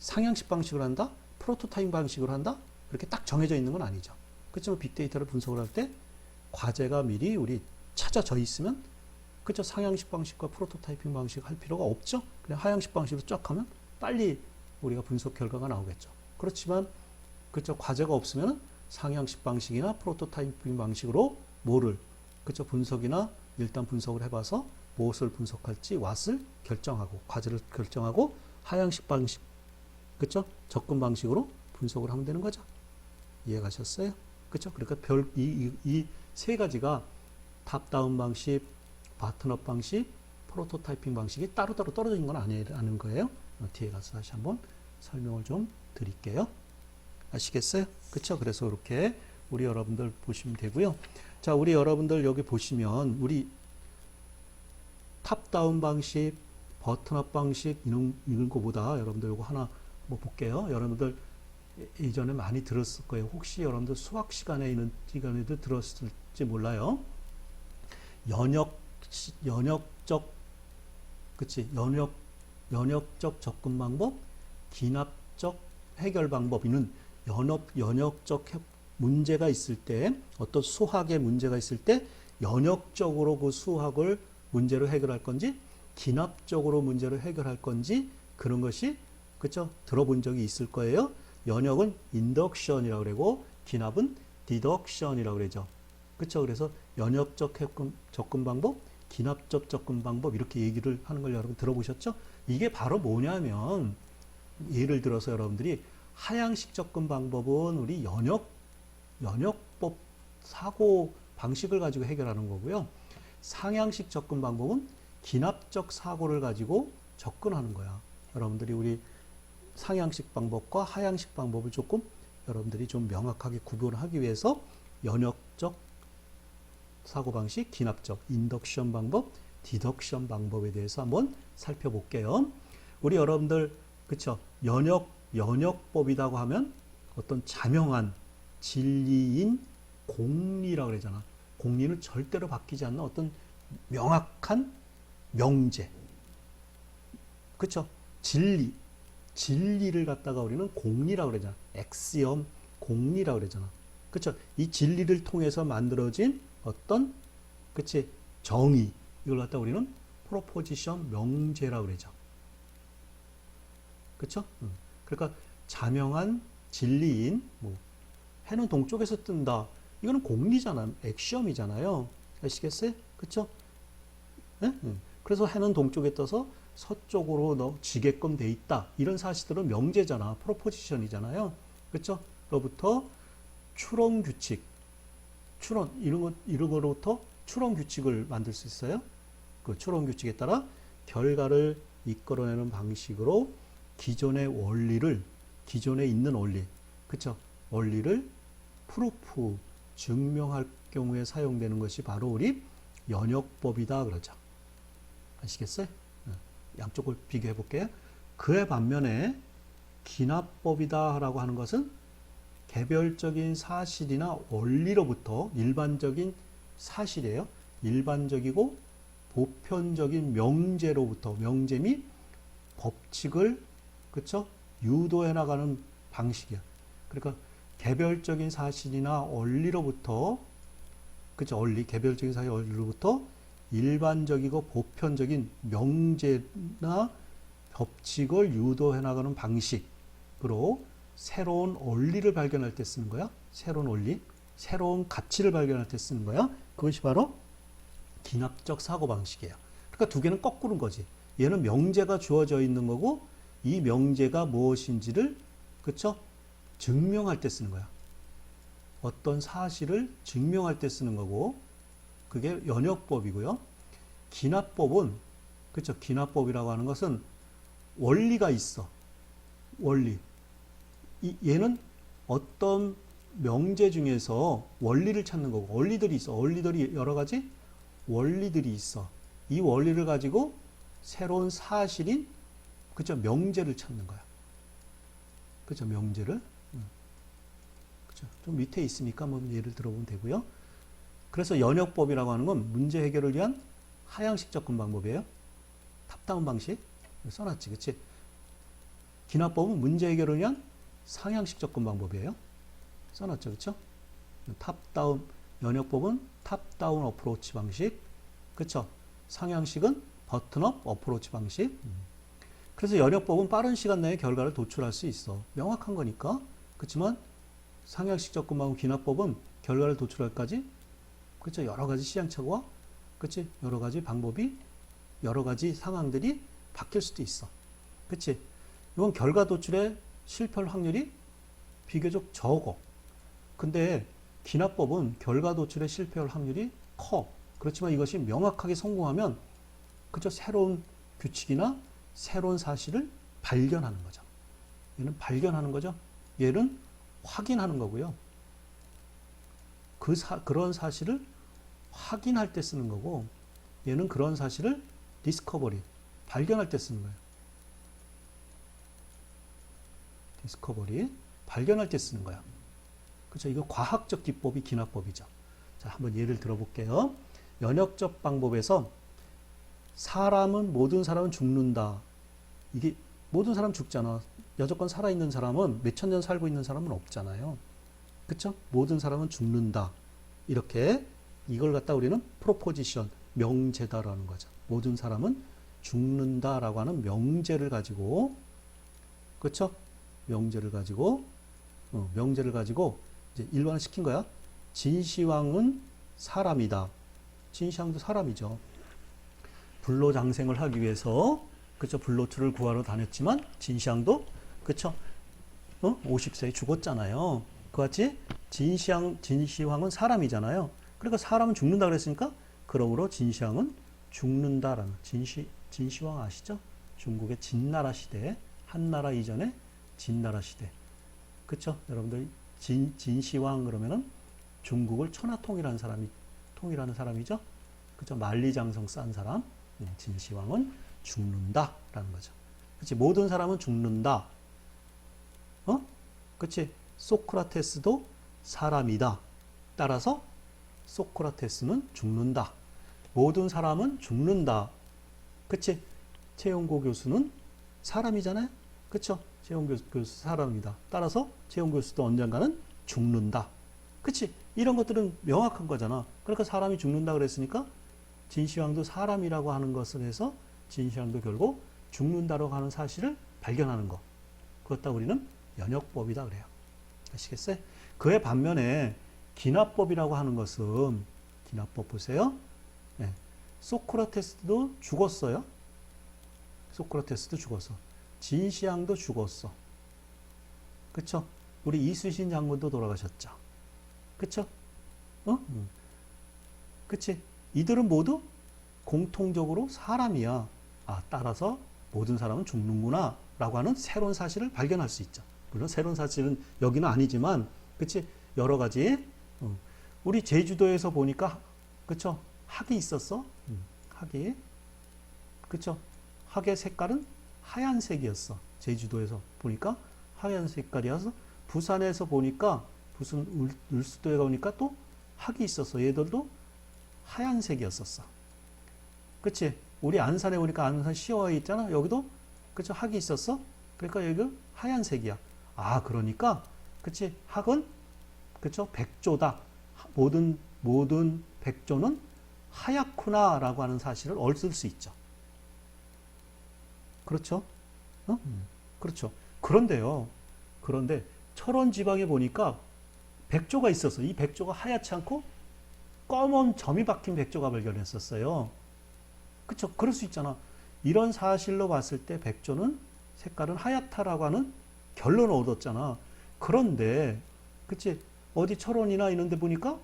상향식 방식으로 한다? 프로토타입 방식으로 한다? 그렇게 딱 정해져 있는 건 아니죠. 그렇지만 빅데이터를 분석을 할 때 과제가 미리 우리 찾아져 있으면, 그쵸? 상향식 방식과 프로토타이핑 방식 할 필요가 없죠. 그냥 하향식 방식으로 쫙 하면 빨리 우리가 분석 결과가 나오겠죠. 그렇지만, 그쵸? 과제가 없으면 상향식 방식이나 프로토타이핑 방식으로 뭐를, 그쵸? 분석이나 일단 분석을 해봐서 무엇을 분석할지 왓을 결정하고, 과제를 결정하고, 하향식 방식, 그쵸? 접근 방식으로 분석을 하면 되는 거죠. 이해가셨어요? 그쵸? 그러니까 이 세 가지가 탑다운 방식, 바텀업 방식, 프로토타이핑 방식이 따로따로 떨어져 있는 건 아닌 거예요. 뒤에 가서 다시 한번 설명을 좀 드릴게요. 아시겠어요? 그쵸? 그래서 이렇게 우리 여러분들 보시면 되고요. 자, 우리 여러분들 여기 보시면 우리 탑다운 방식, 버튼업 방식 이런 거보다 여러분들 이거 하나 뭐 볼게요. 여러분들 이전에 많이 들었을 거예요. 혹시 여러분들 수학 시간에 있는 시간에도 들었을지 몰라요. 연역적, 그치? 연역적 접근 방법, 기납적 해결 방법이는 연역적 문제가 있을 때, 어떤 수학의 문제가 있을 때 연역적으로 그 수학을 문제로 해결할 건지 기납적으로 문제를 해결할 건지 그런 것이, 그쵸? 들어본 적이 있을 거예요. 연역은 인덕션이라고 그러고 기납은 디덕션이라고 그러죠. 그쵸? 그래서 연역적 접근 방법, 기납적 접근 방법 이렇게 얘기를 하는 걸 여러분 들어보셨죠? 이게 바로 뭐냐면, 예를 들어서 여러분들이 하향식 접근 방법은 우리 연역법 사고 방식을 가지고 해결하는 거고요. 상향식 접근 방법은 기납적 사고를 가지고 접근하는 거야. 여러분들이 우리 상향식 방법과 하향식 방법을 조금 여러분들이 좀 명확하게 구분을 하기 위해서 연역적 사고방식, 기납적, 인덕션 방법, 디덕션 방법에 대해서 한번 살펴볼게요. 우리 여러분들, 그쵸? 연역법이라고 하면 어떤 자명한 진리인 공리라고 그러잖아. 공리는 절대로 바뀌지 않는 어떤 명확한 명제. 그쵸? 진리를 갖다가 우리는 공리라고 그러잖아. 엑시엄 공리라고 그러잖아. 그쵸? 이 진리를 통해서 만들어진 어떤, 그치? 정의. 이걸 갖다 우리는 프로포지션 명제라고 그러죠. 그쵸? 그러니까 자명한 진리인, 뭐, 해는 동쪽에서 뜬다. 이거는 공리잖아요. 엑시엄이잖아요. 아시겠어요? 그쵸? 네? 그래서 해는 동쪽에 떠서 서쪽으로 지게끔 돼 있다. 이런 사실들은 명제잖아. 프로포지션이잖아요. 그렇죠? 로부터 추론 규칙, 이런 거로부터 추론 규칙을 만들 수 있어요. 그 추론 규칙에 따라 결과를 이끌어내는 방식으로 기존에 있는 원리, 그렇죠? 원리를 프루프, 증명할 경우에 사용되는 것이 바로 우리 연역법이다 그러죠. 아시겠어요? 양쪽을 비교해 볼게요. 그에 반면에 기납법이다라고 하는 것은 개별적인 사실이나 원리로부터, 일반적인 사실이에요. 일반적이고 보편적인 명제로부터, 명제 및 법칙을, 그쵸? 유도해 나가는 방식이야. 그러니까 개별적인 사실이나 원리로부터, 그쵸? 개별적인 사실 원리로부터 일반적이고 보편적인 명제나 법칙을 유도해 나가는 방식으로 새로운 원리를 발견할 때 쓰는 거야. 새로운 원리, 새로운 가치를 발견할 때 쓰는 거야. 그것이 바로 기납적 사고방식이에요. 그러니까 두 개는 거꾸로인 거지. 얘는 명제가 주어져 있는 거고 이 명제가 무엇인지를, 그쵸? 증명할 때 쓰는 거야. 어떤 사실을 증명할 때 쓰는 거고, 그게 연역법이고요. 기납법은, 그쵸? 기납법이라고 하는 것은 원리가 있어. 원리. 얘는 어떤 명제 중에서 원리를 찾는 거고, 원리들이 있어. 원리들이 여러 가지 원리들이 있어. 이 원리를 가지고 새로운 사실인, 그쵸? 명제를 찾는 거야. 그쵸? 명제를. 그쵸? 좀 밑에 있으니까 한번 예를 들어보면 되고요. 그래서 연역법이라고 하는 건 문제 해결을 위한 하향식 접근 방법이에요. 탑다운 방식 써놨지, 그치? 기납법은 문제 해결을 위한 상향식 접근 방법이에요. 써놨죠, 그쵸? 탑다운, 연역법은 탑다운 어프로치 방식, 그쵸? 상향식은 버튼업 어프로치 방식. 그래서 연역법은 빠른 시간 내에 결과를 도출할 수 있어. 명확한 거니까. 그렇지만 상향식 접근 방법 기납법은 결과를 도출할까지, 그렇죠? 여러 가지 시행착오와, 그렇지? 여러 가지 방법이, 여러 가지 상황들이 바뀔 수도 있어. 그렇지? 이건 결과 도출에 실패할 확률이 비교적 적어. 근데 기납법은 결과 도출에 실패할 확률이 커. 그렇지만 이것이 명확하게 성공하면, 그죠? 새로운 규칙이나 새로운 사실을 발견하는 거죠. 얘는 발견하는 거죠. 얘는 확인하는 거고요. 그런 사실을 확인할 때 쓰는 거고, 얘는 그런 사실을 디스커버리, 발견할 때 쓰는 거예요. 디스커버리, 발견할 때 쓰는 거야. 그렇죠? 이거 과학적 기법이 기납법이죠. 자, 한번 예를 들어볼게요. 연역적 방법에서 모든 사람은 죽는다. 이게 모든 사람 죽잖아. 여태껏 살아있는 사람은 몇천 년 살고 있는 사람은 없잖아요. 그쵸? 모든 사람은 죽는다. 이렇게 이걸 갖다 우리는 프로포지션, 명제다라는 거죠. 모든 사람은 죽는다라고 하는 명제를 가지고, 그쵸? 명제를 가지고 이제 일반화시킨 거야. 진시황은 사람이다. 진시황도 사람이죠. 불로장생을 하기 위해서, 그쵸? 불로초를 구하러 다녔지만 진시황도, 그쵸? 50세에 죽었잖아요. 그같이 진시황은 사람이잖아요. 그러니까 사람은 죽는다 그랬으니까, 그러므로 진시황은 죽는다라는, 진시황 아시죠? 중국의 진나라 시대, 한나라 이전에 진나라 시대. 그쵸? 여러분들 진시황 그러면은 중국을 천하통일하는 사람이죠? 그쵸? 만리장성 싼 사람. 진시황은 죽는다라는 거죠. 그치? 모든 사람은 죽는다. 그치? 소크라테스도 사람이다. 따라서 소크라테스는 죽는다. 모든 사람은 죽는다. 그치? 최용고 교수는 사람이잖아요. 그쵸? 최용고 교수 사람이다. 따라서 최용고 교수도 언젠가는 죽는다. 그치? 이런 것들은 명확한 거잖아. 그러니까 사람이 죽는다 그랬으니까 진시황도 사람이라고 하는 것을 해서 진시황도 결국 죽는다라고 하는 사실을 발견하는 것. 그것다 우리는 연역법이다 그래요. 아시겠어요? 그에 반면에 기납법이라고 하는 것은, 기납법 보세요. 네. 소크라테스도 죽었어요. 소크라테스도 죽었어. 진시황도 죽었어. 그쵸? 우리 이수신 장군도 돌아가셨죠. 그쵸? 그치? 이들은 모두 공통적으로 사람이야. 따라서 모든 사람은 죽는구나 라고 하는 새로운 사실을 발견할 수 있죠. 물론 새로운 사실은 여기는 아니지만, 그치? 여러 가지. 우리 제주도에서 보니까, 그쵸? 학이 있었어. 학이. 그쵸? 학의 색깔은 하얀색이었어. 제주도에서 보니까 하얀 색깔이어서, 부산에서 보니까, 무슨 울수도에 가보니까 또 학이 있었어. 얘들도 하얀색이었었어. 그치? 우리 안산에 보니까 안산 시어에 있잖아. 여기도, 그쵸? 학이 있었어. 그러니까 여기 하얀색이야. 그러니까, 그치? 학은, 그쵸? 백조다. 모든 백조는 하얗구나 라고 하는 사실을 얻을 수 있죠. 그렇죠? 그렇죠. 그런데 철원 지방에 보니까 백조가 있어서 이 백조가 하얗지 않고 검은 점이 박힌 백조가 발견했었어요. 그쵸? 그럴 수 있잖아. 이런 사실로 봤을 때 백조는 색깔은 하얗다라고 하는 결론을 얻었잖아. 그런데, 그치? 어디 철원이나 이런 데 보니까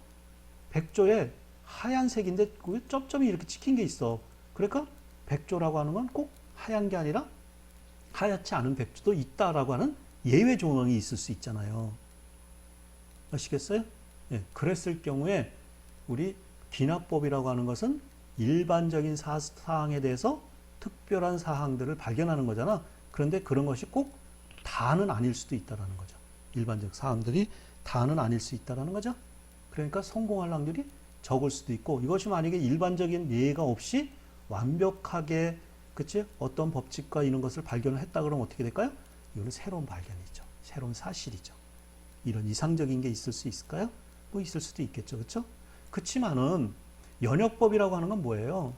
백조에 하얀색인데 그 점점이 이렇게 찍힌 게 있어. 그러니까 백조라고 하는 건 꼭 하얀 게 아니라 하얗지 않은 백조도 있다라고 하는 예외 조항이 있을 수 있잖아요. 아시겠어요? 예, 그랬을 경우에 우리 기납법이라고 하는 것은 일반적인 사항에 대해서 특별한 사항들을 발견하는 거잖아. 그런데 그런 것이 꼭 다는 아닐 수도 있다는 거죠. 일반적 사항들이 다는 아닐 수 있다는 거죠. 그러니까 성공할 확률이 적을 수도 있고 이것이 만약에 일반적인 예가 없이 완벽하게 그치? 어떤 법칙과 이런 것을 발견을 했다 그러면 어떻게 될까요? 이거는 새로운 발견이죠. 새로운 사실이죠. 이런 이상적인 게 있을 수 있을까요? 뭐 있을 수도 있겠죠. 그렇죠? 그렇지만은 연역법이라고 하는 건 뭐예요?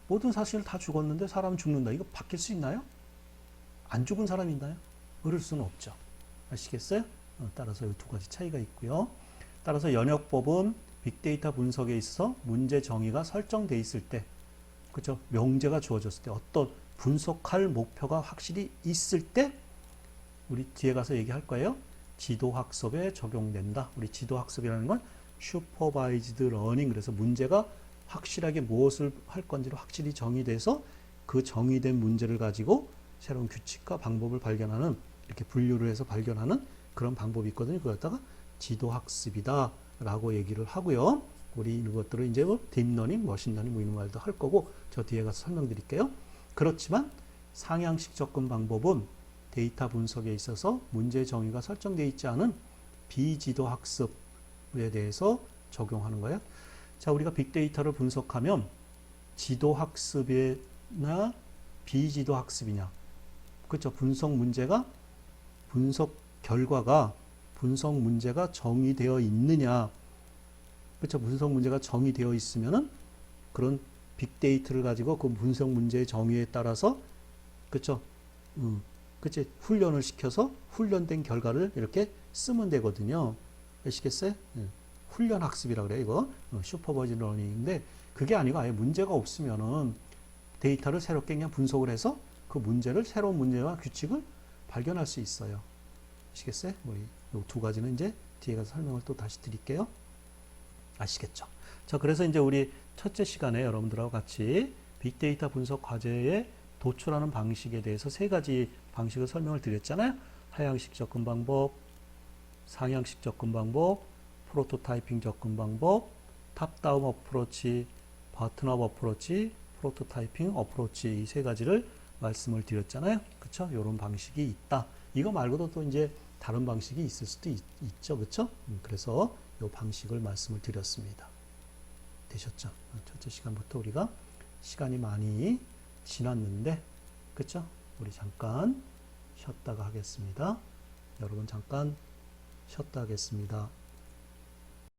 모든 사실 다 죽었는데 사람 죽는다. 이거 바뀔 수 있나요? 안 죽은 사람이 있나요? 그럴 수는 없죠. 아시겠어요? 따라서 이 두 가지 차이가 있고요. 따라서 연역법은 빅데이터 분석에 있어 문제 정의가 설정돼 있을 때, 그렇죠? 명제가 주어졌을 때, 어떤 분석할 목표가 확실히 있을 때, 우리 뒤에 가서 얘기할 거예요. 지도학습에 적용된다. 우리 지도학습이라는 건 슈퍼바이즈드 러닝, 그래서 문제가 확실하게 무엇을 할 건지를 확실히 정의돼서 그 정의된 문제를 가지고 새로운 규칙과 방법을 발견하는, 이렇게 분류를 해서 발견하는 그런 방법이 있거든요. 그걸 갖다가 지도학습이다 라고 얘기를 하고요. 우리 이것들을 이제 뭐 딥러닝, 머신러닝 뭐 이런 말도 할 거고 저 뒤에 가서 설명드릴게요. 그렇지만 상향식 접근 방법은 데이터 분석에 있어서 문제 정의가 설정되어 있지 않은 비지도 학습에 대해서 적용하는 거예요. 자, 우리가 빅데이터를 분석하면 지도 학습이나 비지도 학습이냐, 그렇죠? 분석 결과가 분석 문제가 정의되어 있느냐, 그렇죠? 분석 문제가 정의되어 있으면은 그런 빅데이터를 가지고 그 분석 문제의 정의에 따라서, 그렇죠? 그치? 훈련을 시켜서 훈련된 결과를 이렇게 쓰면 되거든요. 아시겠어요? 훈련 학습이라 그래요, 이거. 슈퍼바이즈 러닝인데, 그게 아니고 아예 문제가 없으면은 데이터를 새롭게 그냥 분석을 해서 그 문제를, 새로운 문제와 규칙을 발견할 수 있어요. 아시겠어요? 우리 이 두 가지는 이제 뒤에 가서 설명을 또 다시 드릴게요. 아시겠죠? 자, 그래서 이제 우리 첫째 시간에 여러분들하고 같이 빅데이터 분석 과제에 도출하는 방식에 대해서 세 가지 방식을 설명을 드렸잖아요. 하향식 접근 방법, 상향식 접근 방법, 프로토타이핑 접근 방법, 탑다운 어프로치, 바텀업 어프로치, 프로토타이핑 어프로치, 이 세 가지를 말씀을 드렸잖아요. 그쵸? 이런 방식이 있다. 이거 말고도 또 이제 다른 방식이 있을 수도 있죠. 그쵸? 그래서 이 방식을 말씀을 드렸습니다. 되셨죠? 첫째 시간부터 우리가 시간이 많이 지났는데, 그쵸? 우리 잠깐 쉬었다가 하겠습니다. 여러분 잠깐 쉬었다 하겠습니다.